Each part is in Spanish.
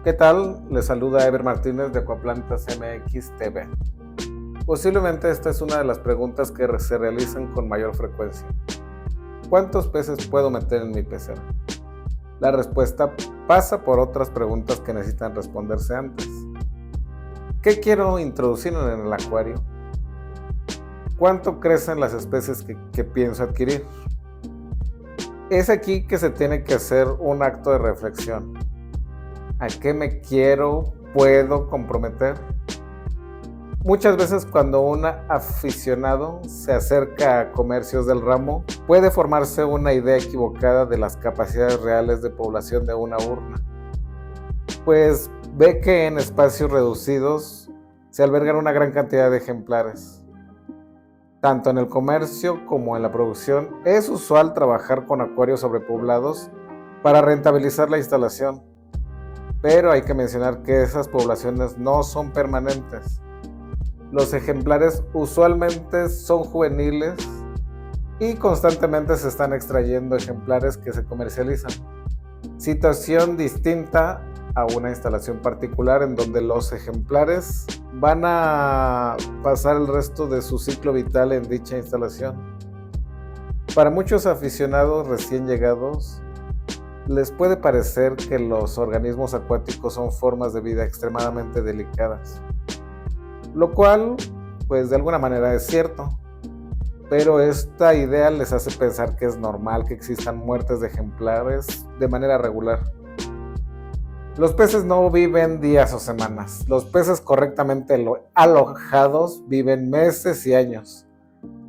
¿Qué tal? Les saluda Ever Martínez de Aquaplantas MX TV. Posiblemente esta es una de las preguntas que se realizan con mayor frecuencia. ¿Cuántos peces puedo meter en mi pecera? La respuesta pasa por otras preguntas que necesitan responderse antes. ¿Qué quiero introducir en el acuario? ¿Cuánto crecen las especies que pienso adquirir? Es aquí que se tiene que hacer un acto de reflexión. ¿A qué me puedo comprometer? Muchas veces cuando un aficionado se acerca a comercios del ramo, puede formarse una idea equivocada de las capacidades reales de población de una urna. Pues ve que en espacios reducidos se albergan una gran cantidad de ejemplares. Tanto en el comercio como en la producción, es usual trabajar con acuarios sobrepoblados para rentabilizar la instalación. Pero hay que mencionar que esas poblaciones no son permanentes. Los ejemplares usualmente son juveniles y constantemente se están extrayendo ejemplares que se comercializan. Situación distinta a una instalación particular en donde los ejemplares van a pasar el resto de su ciclo vital en dicha instalación. Para muchos aficionados recién llegados, les puede parecer que los organismos acuáticos son formas de vida extremadamente delicadas, lo cual, pues de alguna manera es cierto, pero esta idea les hace pensar que es normal que existan muertes de ejemplares de manera regular. Los peces no viven días o semanas, los peces correctamente alojados viven meses y años,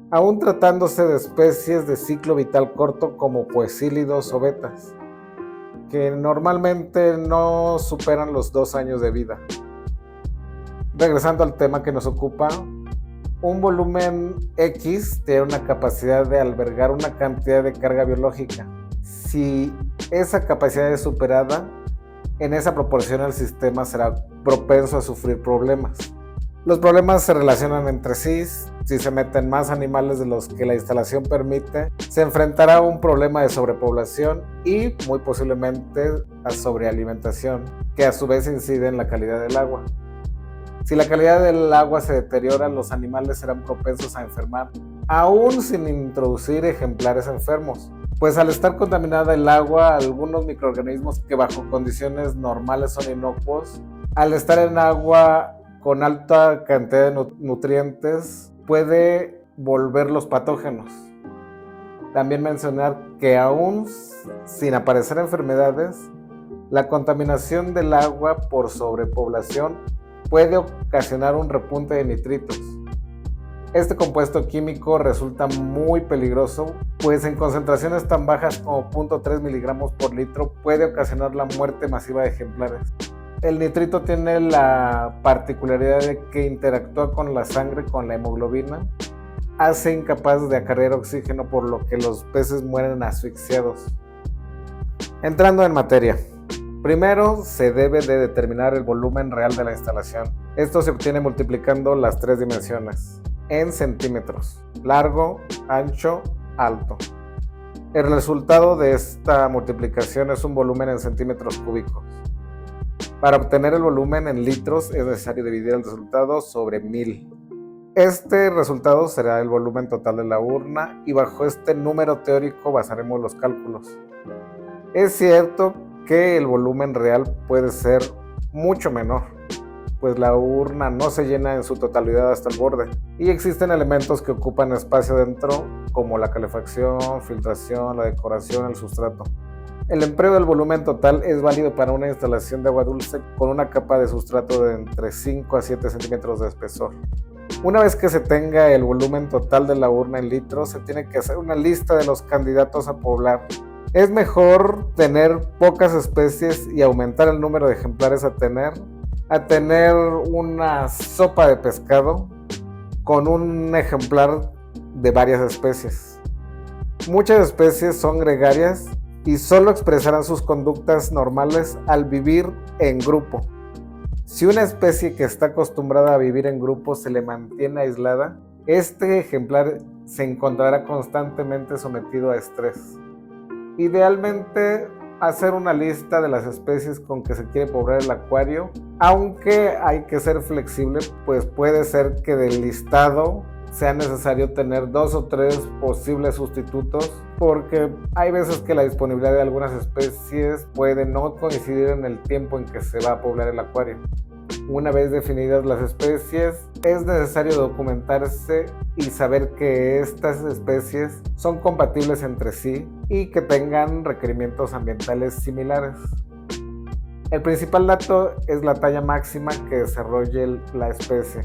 aún tratándose de especies de ciclo vital corto como poecílidos o betas, que normalmente no superan los 2 años de vida. Regresando al tema que nos ocupa, un volumen X tiene una capacidad de albergar una cantidad de carga biológica. Si esa capacidad es superada, en esa proporción el sistema será propenso a sufrir problemas. Los problemas se relacionan entre sí. Si se meten más animales de los que la instalación permite, se enfrentará a un problema de sobrepoblación y muy posiblemente a sobrealimentación, que a su vez incide en la calidad del agua. Si la calidad del agua se deteriora, los animales serán propensos a enfermar, aún sin introducir ejemplares enfermos. Pues al estar contaminada el agua, algunos microorganismos que bajo condiciones normales son inocuos, al estar en agua con alta cantidad de nutrientes, puede volverlos patógenos. También mencionar que aún sin aparecer enfermedades, la contaminación del agua por sobrepoblación puede ocasionar un repunte de nitritos. Este compuesto químico resulta muy peligroso, pues en concentraciones tan bajas como 0.3 miligramos por litro puede ocasionar la muerte masiva de ejemplares. El nitrito tiene la particularidad de que interactúa con la sangre, con la hemoglobina, hace incapaz de acarrear oxígeno, por lo que los peces mueren asfixiados. Entrando en materia, primero se debe de determinar el volumen real de la instalación. Esto se obtiene multiplicando las 3 dimensiones en centímetros: largo, ancho, alto. El resultado de esta multiplicación es un volumen en centímetros cúbicos. Para obtener el volumen en litros es necesario dividir el resultado sobre 1000. Este resultado será el volumen total de la urna y bajo este número teórico basaremos los cálculos. Es cierto que el volumen real puede ser mucho menor, pues la urna no se llena en su totalidad hasta el borde y existen elementos que ocupan espacio dentro, como la calefacción, filtración, la decoración, el sustrato. El empleo del volumen total es válido para una instalación de agua dulce con una capa de sustrato de entre 5 a 7 centímetros de espesor. Una vez que se tenga el volumen total de la urna en litros, se tiene que hacer una lista de los candidatos a poblar. Es mejor tener pocas especies y aumentar el número de ejemplares a tener una sopa de pescado con un ejemplar de varias especies. Muchas especies son gregarias y solo expresarán sus conductas normales al vivir en grupo. Si una especie que está acostumbrada a vivir en grupo se le mantiene aislada, este ejemplar se encontrará constantemente sometido a estrés. Idealmente hacer una lista de las especies con que se quiere poblar el acuario, aunque hay que ser flexible, pues puede ser que del listado sea necesario tener 2 o 3 posibles sustitutos, porque hay veces que la disponibilidad de algunas especies puede no coincidir en el tiempo en que se va a poblar el acuario. Una vez definidas las especies, es necesario documentarse y saber que estas especies son compatibles entre sí y que tengan requerimientos ambientales similares. El principal dato es la talla máxima que desarrolle la especie.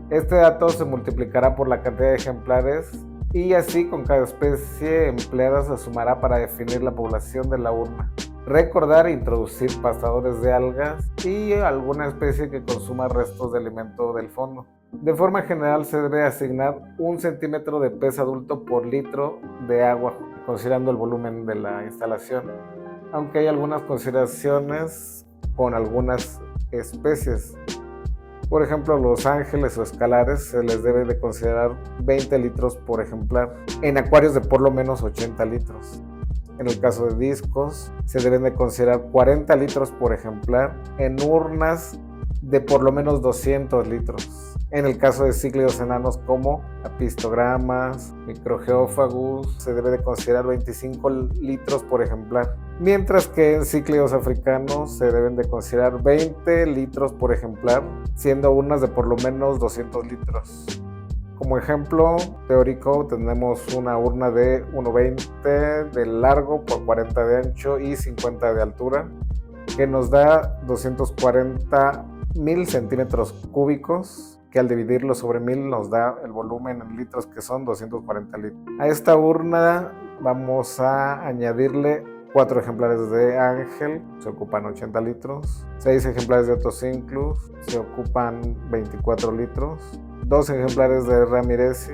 Este dato se multiplicará por la cantidad de ejemplares y así con cada especie empleada se sumará para definir la población de la urna. Recordar introducir pastadores de algas y alguna especie que consuma restos de alimento del fondo. De forma general se debe asignar 1 centímetro de pez adulto por litro de agua, considerando el volumen de la instalación, aunque hay algunas consideraciones con algunas especies. Por ejemplo, los ángeles o escalares se les debe de considerar 20 litros por ejemplar, en acuarios de por lo menos 80 litros. En el caso de discos, se deben de considerar 40 litros por ejemplar en urnas de por lo menos 200 litros. En el caso de cíclidos enanos como apistogramas, microgeófagus, se debe de considerar 25 litros por ejemplar. Mientras que en cíclidos africanos se deben de considerar 20 litros por ejemplar, siendo urnas de por lo menos 200 litros. Como ejemplo teórico tenemos una urna de 1,20 de largo por 40 de ancho y 50 de altura, que nos da 240,000 centímetros cúbicos, que al dividirlo sobre 1000 nos da el volumen en litros, que son 240 litros. A esta urna vamos a añadirle 4 ejemplares de ángel, se ocupan 80 litros, 6 ejemplares de Otocinclus, se ocupan 24 litros, 2 ejemplares de Ramirezi,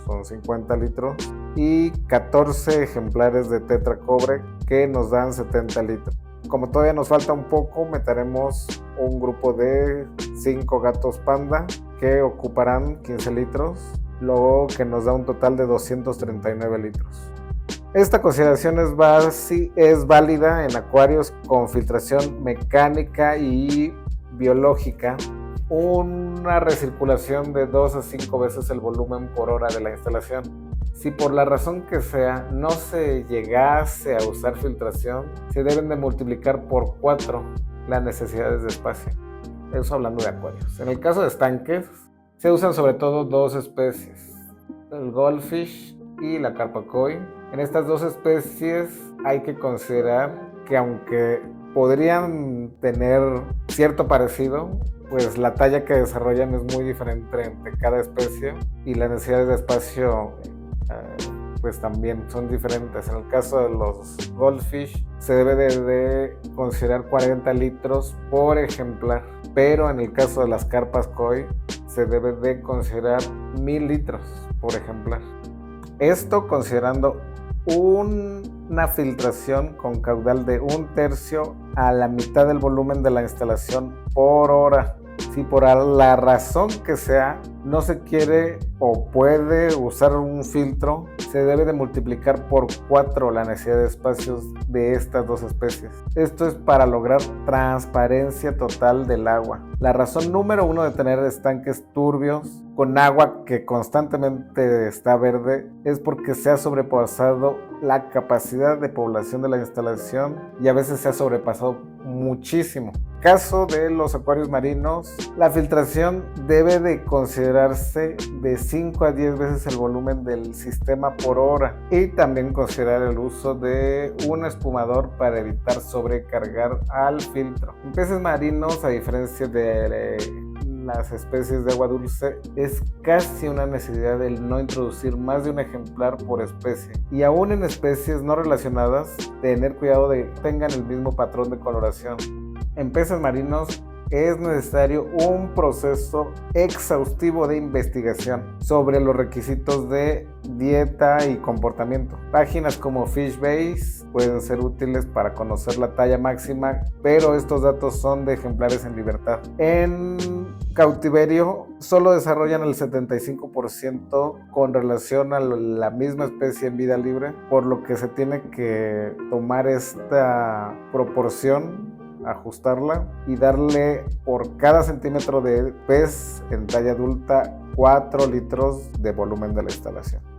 son 50 litros, y 14 ejemplares de Tetracobre, que nos dan 70 litros. Como todavía nos falta un poco, meteremos un grupo de 5 gatos panda, que ocuparán 15 litros, lo que nos da un total de 239 litros. Esta consideración es válida en acuarios con filtración mecánica y biológica, una recirculación de 2 a 5 veces el volumen por hora de la instalación. Si por la razón que sea no se llegase a usar filtración, se deben de multiplicar por 4 las necesidades de espacio. Eso hablando de acuarios. En el caso de estanques, se usan sobre todo 2 especies, el goldfish y la carpa koi. En estas 2 especies hay que considerar que aunque podrían tener cierto parecido, pues la talla que desarrollan es muy diferente entre cada especie y las necesidades de espacio pues también son diferentes. En el caso de los goldfish se debe de considerar 40 litros por ejemplar, pero en el caso de las carpas koi se debe de considerar 1000 litros por ejemplar. Esto considerando una filtración con caudal de 1/3 a la mitad del volumen de la instalación por hora. Si por la razón que sea no se quiere o puede usar un filtro, se debe de multiplicar por 4 la necesidad de espacios de estas 2 especies. Esto es para lograr transparencia total del agua. La razón número 1 de tener estanques turbios con agua que constantemente está verde es porque se ha sobrepasado la capacidad de población de la instalación y a veces se ha sobrepasado muchísimo. Caso de los acuarios marinos, la filtración debe de considerarse de 5 a 10 veces el volumen del sistema por hora y también considerar el uso de un espumador para evitar sobrecargar al filtro. En peces marinos, a diferencia de las especies de agua dulce, es casi una necesidad el no introducir más de un ejemplar por especie, y aún en especies no relacionadas, tener cuidado de que tengan el mismo patrón de coloración. En peces marinos es necesario un proceso exhaustivo de investigación sobre los requisitos de dieta y comportamiento. Páginas como Fishbase pueden ser útiles para conocer la talla máxima, pero estos datos son de ejemplares en libertad. En cautiverio solo desarrollan el 75% con relación a la misma especie en vida libre, por lo que se tiene que tomar esta proporción, ajustarla y darle por cada centímetro de pez en talla adulta 4 litros de volumen de la instalación.